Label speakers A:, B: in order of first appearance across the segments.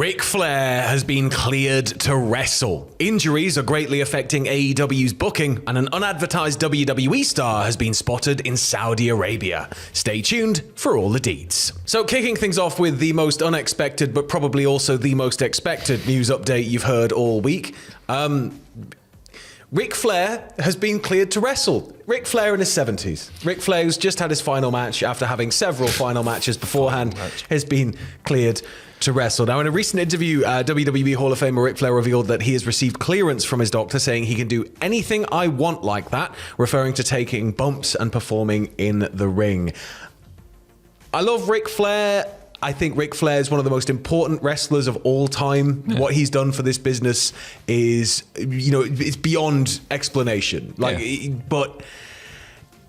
A: Ric Flair has been cleared to wrestle. Injuries are greatly affecting AEW's booking, and an unadvertised WWE star has been spotted in Saudi Arabia. Stay tuned for all the deets. So, kicking things off with the most unexpected, but probably also the most expected news update you've heard all week. Ric Flair has been cleared to wrestle. Ric Flair in his 70s. Ric Flair, who's just had his final match after having several final matches beforehand, has been cleared to wrestle. Now, in a recent interview, WWE Hall of Famer Ric Flair revealed that he has received clearance from his doctor saying he can do anything I want like that, referring to taking bumps and performing in the ring. I love Ric Flair. I think Ric Flair is one of the most important wrestlers of all time. Yeah. What he's done for this business is, it's beyond explanation. But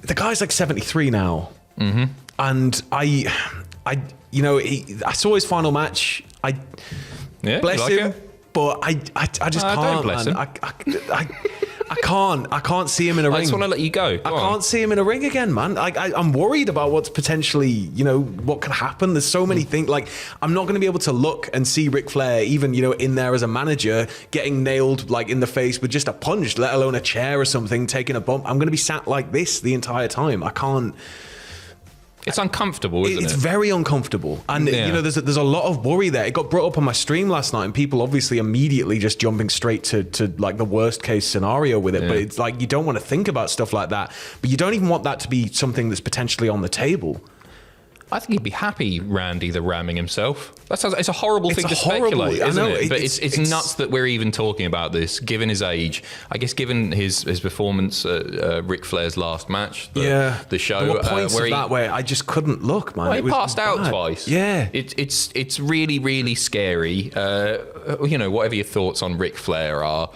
A: the guy's like 73 now. Mm-hmm. And I saw his final match. Bless him. It? But I just can't.
B: Don't bless him.
A: I can't see him in a ring.
B: I just want to let you go.
A: I can't see him in a ring again, man. I'm worried about what's potentially, what could happen. There's so many things. Like, I'm not going to be able to look and see Ric Flair, even, in there as a manager, getting nailed, like, in the face with just a punch, let alone a chair or something, taking a bump. I'm going to be sat like this the entire time. I can't.
B: It's uncomfortable, isn't it?
A: It's very uncomfortable. And, there's a lot of worry there. It got brought up on my stream last night, and people obviously immediately just jumping straight to like the worst case scenario with it. Yeah. But it's like, you don't want to think about stuff like that. But you don't even want that to be something that's potentially on the table.
B: I think he'd be happy, Randy, the ramming himself. It's a horrible thing to speculate, isn't it? But it's nuts that we're even talking about this, given his age. I guess given his performance at Ric Flair's last match, the show.
A: There were points where that way I just couldn't look, man.
B: Well, he passed out twice. Yeah. It's really, really scary. Whatever your thoughts on Ric Flair are.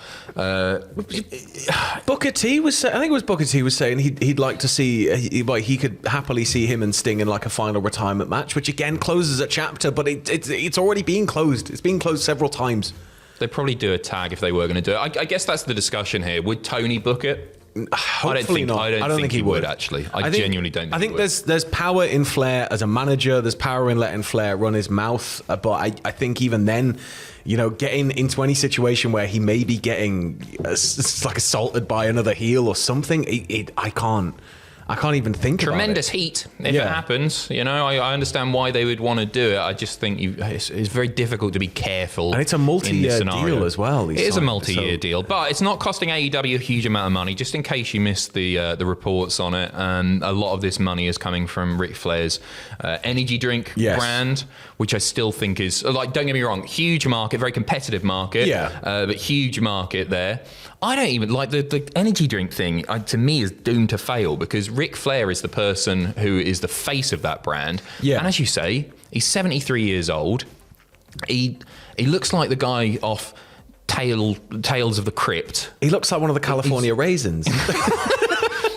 A: Booker T was saying he'd like to see, he could happily see him and Sting in like a final retirement match, which again closes a chapter, but it's already been closed. It's been closed several times.
B: They'd probably do a tag if they were going to do it. I guess that's the discussion here. Would Tony book it?
A: Hopefully not.
B: I don't think he would actually. I genuinely don't think
A: I think there's power in Flair as a manager. There's power in letting Flair run his mouth. But I think even then, getting into any situation where he may be getting assaulted by another heel or something, I can't even think about it.
B: Tremendous heat if it happens. I understand why they would want to do it. I just think it's very difficult to be careful.
A: And it's a multi-year deal as well.
B: It is a multi-year deal, but it's not costing AEW a huge amount of money. Just in case you missed the reports on it, a lot of this money is coming from Ric Flair's energy drink brand, which I still think is, don't get me wrong, huge market, very competitive market, but huge market there. I don't even like the energy drink thing. To me, is doomed to fail because Ric Flair is the person who is the face of that brand. Yeah. And as you say, he's 73 years old. He looks like the guy off Tales of the Crypt.
A: He looks like one of the California Raisins.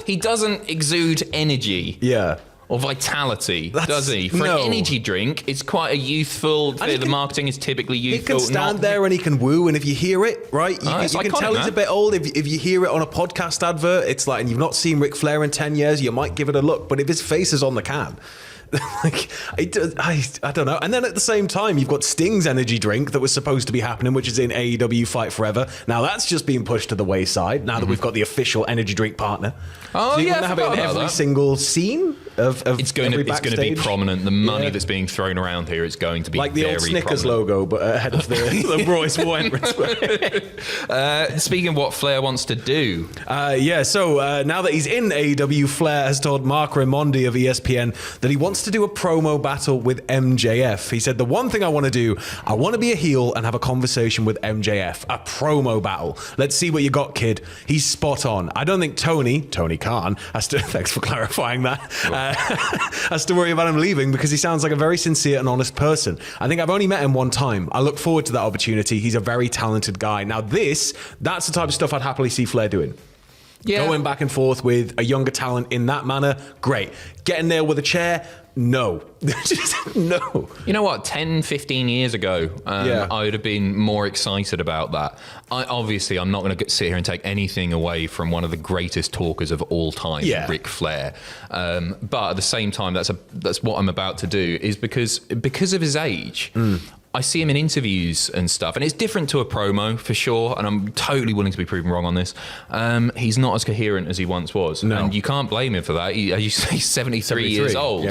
B: He doesn't exude energy. Yeah. Or vitality, does he? For an energy drink, it's quite a youthful. The marketing is typically youthful.
A: He can stand there and he can woo, and if you hear it, right, you can tell he's a bit old. If you hear it on a podcast advert, it's like, and you've not seen Ric Flair in 10 years, you might give it a look. But if his face is on the can, I don't know. And then at the same time, you've got Sting's energy drink that was supposed to be happening, which is in AEW Fight Forever. Now that's just being pushed to the wayside. Now that we've got the official energy drink partner,
B: so you're
A: going to have it in every single scene of
B: it's going to be prominent. The money that's being thrown around here is going to be
A: like the
B: very
A: old Snickers
B: prominent.
A: Logo, but ahead of the Royce entrance.
B: Speaking of what Flair wants to do,
A: so now that he's in AEW, Flair has told Mark Raimondi of ESPN that he wants to do a promo battle with MJF. He said, the one thing I want to do, I want to be a heel and have a conversation with MJF. A promo battle. Let's see what you got, kid. He's spot on. I don't think Tony Khan has to, thanks for clarifying that, has to worry about him leaving because he sounds like a very sincere and honest person. I think I've only met him one time. I look forward to that opportunity. He's a very talented guy. Now that's the type of stuff I'd happily see Flair doing. Yeah. Going back and forth with a younger talent in that manner, great. Getting nailed with a chair, no. Just no.
B: You know what? 10, 15 years ago, I would have been more excited about that. I'm not going to sit here and take anything away from one of the greatest talkers of all time, Ric Flair. But at the same time, that's what I'm about to do, is because of his age. I see him in interviews and stuff, and it's different to a promo for sure, and I'm totally willing to be proven wrong on this. He's not as coherent as he once was, and you can't blame him for that. As you say, 73 years old,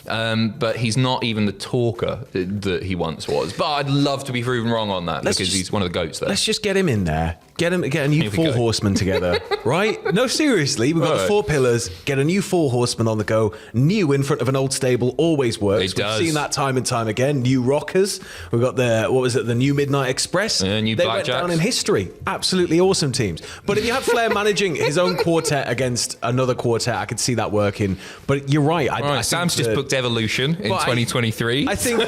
B: but he's not even the talker that he once was. But I'd love to be proven wrong on that because he's one of the GOATs there.
A: Let's just get him in there. Get a new 4 horsemen together, right? No, seriously, we've got the 4 pillars. Get a new 4 horsemen on the go. New in front of an old stable always works. We've seen that time and time again. New rockers. We've got the new Midnight Express.
B: New
A: they
B: Blackjacks.
A: went down in history. Absolutely awesome teams. But if you had Flair managing his own quartet against another quartet, I could see that working. But you're right. I
B: Sam's just booked Evolution in 2023.
A: I think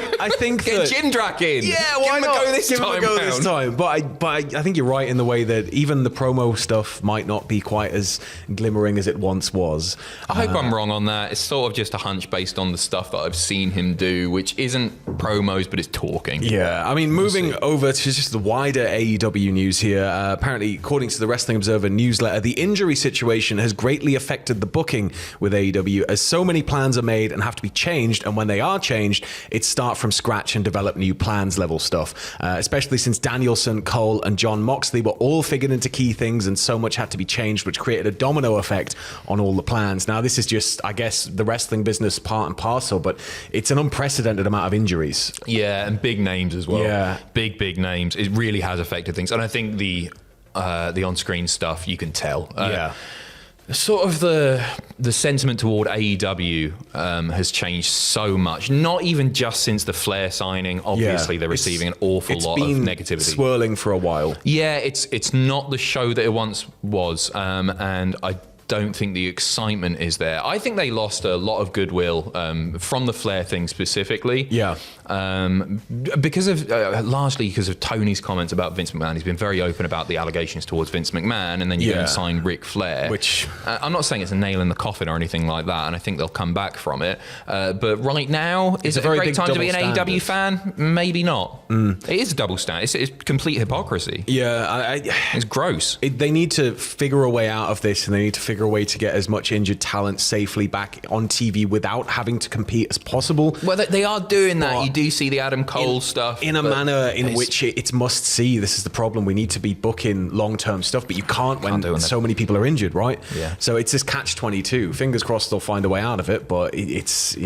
B: get Jindrak in.
A: Yeah, why not? Give him a go this time. But I think you're right in the way that even the promo stuff might not be quite as glimmering as it once was.
B: I hope I'm wrong on that. It's sort of just a hunch based on the stuff that I've seen him do, which isn't promos, but it's talking.
A: Yeah, I mean, moving over to just the wider AEW news here. Apparently, according to the Wrestling Observer newsletter, the injury situation has greatly affected the booking with AEW, as so many plans are made and have to be changed, and when they are changed, it's start from scratch and develop new plans level stuff. Especially since Danielson, Cole, and John Moxley were all figured into key things, and so much had to be changed, which created a domino effect on all the plans. Now, this is just, I guess, the wrestling business part and parcel, but it's an unprecedented amount of injuries.
B: Yeah, and big names as well.
A: Yeah.
B: Big names. It really has affected things. And I think the on-screen stuff, you can tell. Sort of the sentiment toward AEW has changed so much. Not even just since the Flair signing. Obviously, they're receiving an awful lot of negativity.
A: It's been swirling for a while.
B: Yeah, it's not the show that it once was, and I don't think the excitement is there. I think they lost a lot of goodwill from the Flair thing specifically.
A: Yeah.
B: Largely because of Tony's comments about Vince McMahon. He's been very open about the allegations towards Vince McMahon, and then you go and sign Ric Flair.
A: Which
B: I'm not saying it's a nail in the coffin or anything like that, and I think they'll come back from it. But right now, is it a great time to be an AEW fan? Maybe not. It is a double standard. It's complete hypocrisy.
A: Yeah,
B: it's gross.
A: They need to figure a way out of this, and they need to figure a way to get as much injured talent safely back on TV without having to compete as possible.
B: Well, they are doing that. You do see the Adam Cole stuff
A: in a manner in which it's must see. This is the problem. We need to be booking long-term stuff, but you can't when so many people are injured, right?
B: Yeah.
A: So it's this catch-22. Fingers crossed they'll find a way out of it, but it's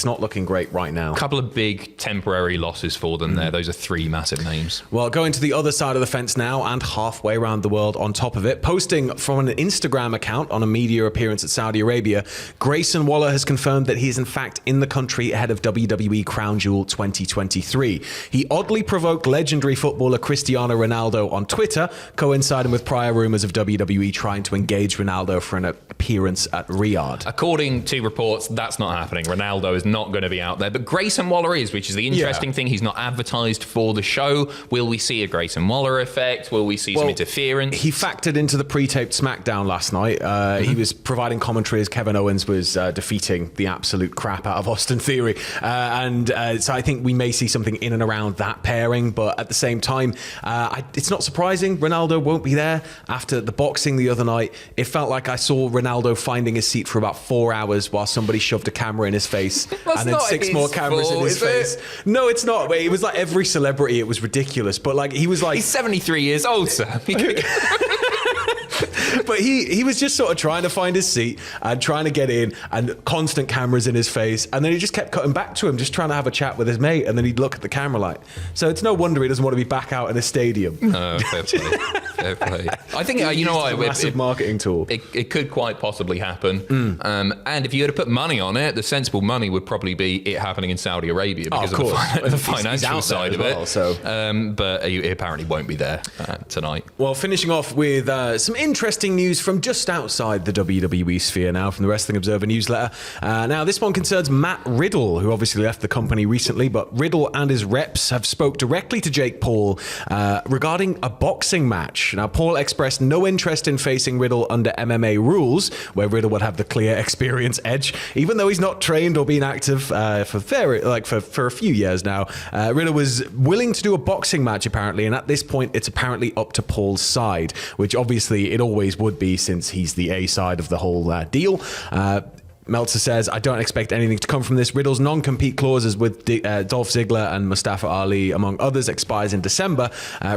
A: not looking great right now.
B: A couple of big temporary losses for them there. Those are 3 massive names.
A: Well, going to the other side of the fence now, and halfway around the world on top of it, posting from an Instagram account on a media appearance at Saudi Arabia, Grayson Waller has confirmed that he is in fact in the country ahead of WWE Crown Jewel 2023. He oddly provoked legendary footballer Cristiano Ronaldo on Twitter, coinciding with prior rumors of WWE trying to engage Ronaldo for an appearance at Riyadh.
B: According to reports, that's not happening. Ronaldo is not going to be out there, but Grayson Waller is, which is the interesting thing. He's not advertised for the show. Will we see a Grayson Waller effect? Will we see some interference?
A: He factored into the pre-taped SmackDown last night. He was providing commentary as Kevin Owens was defeating the absolute crap out of Austin Theory. So I think we may see something in and around that pairing, but at the same time, it's not surprising Ronaldo won't be there. After the boxing the other night, it felt like I saw Ronaldo finding his seat for about 4 hours while somebody shoved a camera in his face and then 6 more cameras in his face. No, it's not. It was like every celebrity. It was ridiculous. But like he was like...
B: He's 73 years old, sir.
A: But he was just sort of trying to find his seat and trying to get in, and constant cameras in his face, and then he just kept cutting back to him, just trying to have a chat with his mate, and then he'd look at the camera like. So it's no wonder he doesn't want to be back out in a stadium.
B: No, fair play. Fair play. I think you know what,
A: massive marketing tool.
B: It could quite possibly happen. And if you had to put money on it, the sensible money would probably be it happening in Saudi Arabia because of the financial side of it. But he apparently won't be there tonight.
A: Well, finishing off with some interesting news from just outside the WWE sphere now, from the Wrestling Observer newsletter. Now, this one concerns Matt Riddle, who obviously left the company recently, but Riddle and his reps have spoke directly to Jake Paul regarding a boxing match. Now, Paul expressed no interest in facing Riddle under MMA rules, where Riddle would have the clear experience edge, even though he's not trained or been active for a few years now. Riddle was willing to do a boxing match, apparently, and at this point, it's apparently up to Paul's side, which obviously it always would be, since he's the A side of the whole deal. Meltzer says, I don't expect anything to come from this. Riddle's non-compete clauses with Dolph Ziggler and Mustafa Ali, among others, expires in December.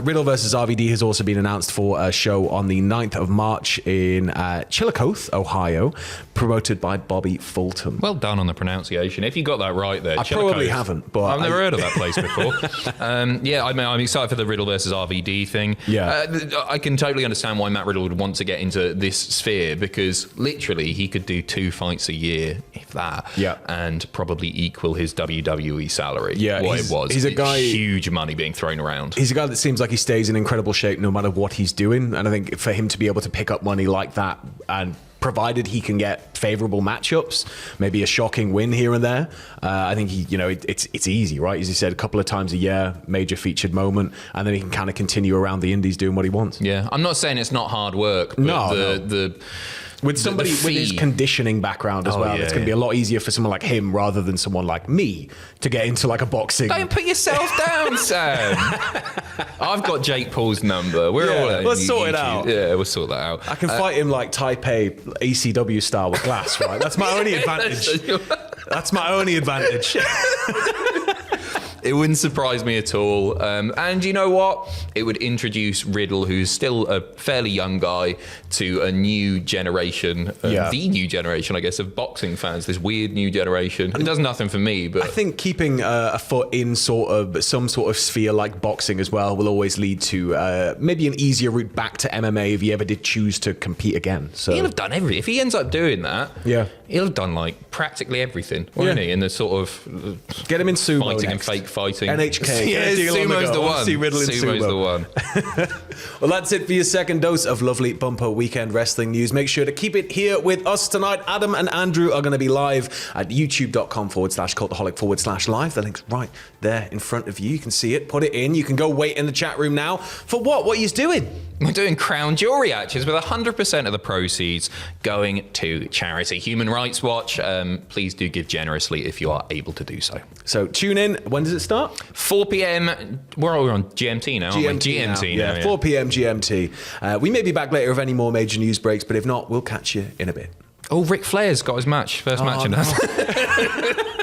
A: Riddle versus RVD has also been announced for a show on the 9th of March in Chillicothe, Ohio, promoted by Bobby Fulton.
B: Well done on the pronunciation. If you got that right there.
A: I probably haven't, but
B: I've never heard of that place before. I'm excited for the Riddle versus RVD thing.
A: Yeah.
B: I can totally understand why Matt Riddle would want to get into this sphere, because literally he could do 2 fights a year, if that, and probably equal his WWE salary.
A: Yeah,
B: he's a guy, huge money being thrown around.
A: He's a guy that seems like he stays in incredible shape no matter what he's doing, and I think for him to be able to pick up money like that, and provided he can get favorable matchups, maybe a shocking win here and there, I think it's easy, right? As you said, a couple of times a year, major featured moment, and then he can kind of continue around the indies doing what he wants.
B: Yeah, I'm not saying it's not hard work, but
A: with somebody with his conditioning background as well, it's going to be a lot easier for someone like him rather than someone like me to get into like a boxing.
B: Don't put yourself down, Sam. I've got Jake Paul's number.
A: Let's sort it out.
B: Yeah, we'll sort that out.
A: I can fight him like Taipei ECW style with glass, right? That's my only advantage. That's my only advantage.
B: It wouldn't surprise me at all. And you know what? It would introduce Riddle, who's still a fairly young guy, to a new generation, the new generation, I guess, of boxing fans, this weird new generation. It does nothing for me, but
A: I think keeping a foot in some sort of sphere like boxing as well will always lead to maybe an easier route back to MMA if he ever did choose to compete again. So
B: he'll have done everything. If he ends up doing that, he'll have done like practically everything, won't he? In the sort of
A: get him in sumo
B: fighting
A: next.
B: And fake fighting.
A: NHK.
B: Yeah, sumo's the one.
A: See Riddle in
B: Sumo's
A: sumo.
B: the one.
A: Well, that's it for your second dose of lovely bumper weekend wrestling news. Make sure to keep it here with us tonight. Adam and Andrew are going to be live at youtube.com/cultaholic/live. The link's right there in front of you. You can see it. Put it in. You can go wait in the chat room now. For what? What are you doing?
B: We're doing Crown Jewel reactions with 100% of the proceeds going to charity. Human Rights Watch. Please do give generously if you are able to do so.
A: So tune in. When does it start?
B: 4 p.m. We're on GMT now, aren't we? GMT now.
A: 4 p.m. GMT. We may be back later if any more major news breaks, but if not, we'll catch you in a bit.
B: Oh, Ric Flair's got his match. First match in that.